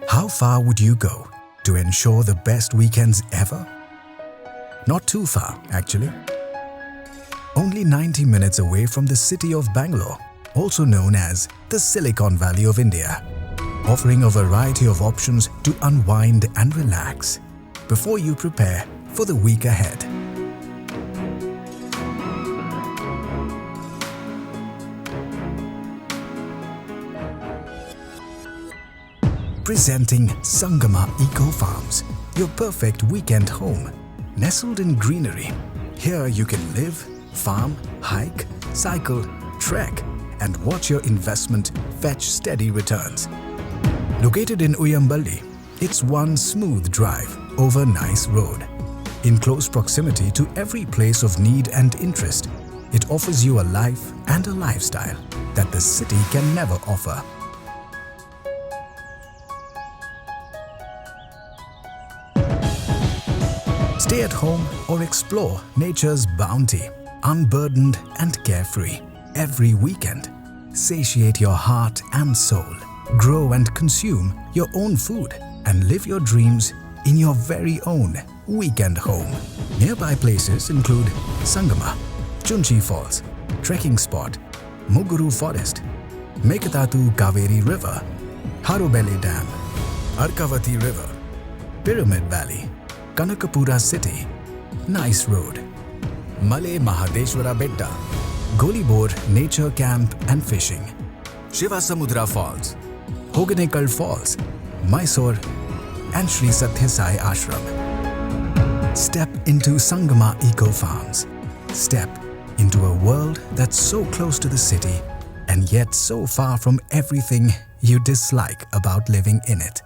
How far would you go to ensure the best weekends ever? Not too far, actually. Only 90 minutes away from the city of Bangalore, also known as the Silicon Valley of India, offering a variety of options to unwind and relax before you prepare for the week ahead. Presenting Sangam Eco Farms, your perfect weekend home, nestled in greenery. Here you can live, farm, hike, cycle, trek, and watch your investment fetch steady returns. Located in Uyyamballi, it's one smooth drive over nice road. In close proximity to every place of need and interest, it offers you a life and a lifestyle that the city can never offer. Stay at home or explore nature's bounty, unburdened and carefree. Every weekend, satiate your heart and soul. Grow and consume your own food and live your dreams in your very own weekend home. Nearby places include Sangam, Chunchi Falls, Trekking Spot, Muguru Forest, Mekatatu Kaveri River, Harobele Dam, Arkavati River, Pyramid Valley, Kanakapura City, Nice Road, Male Mahadeshwara Betta, Golibor Nature Camp and Fishing, Shivasamudra Falls, Hoganekal Falls, Mysore, and Sri Sathya Sai Ashram. Step into Sangama Eco Farms. Step into a world that's so close to the city and yet so far from everything you dislike about living in it.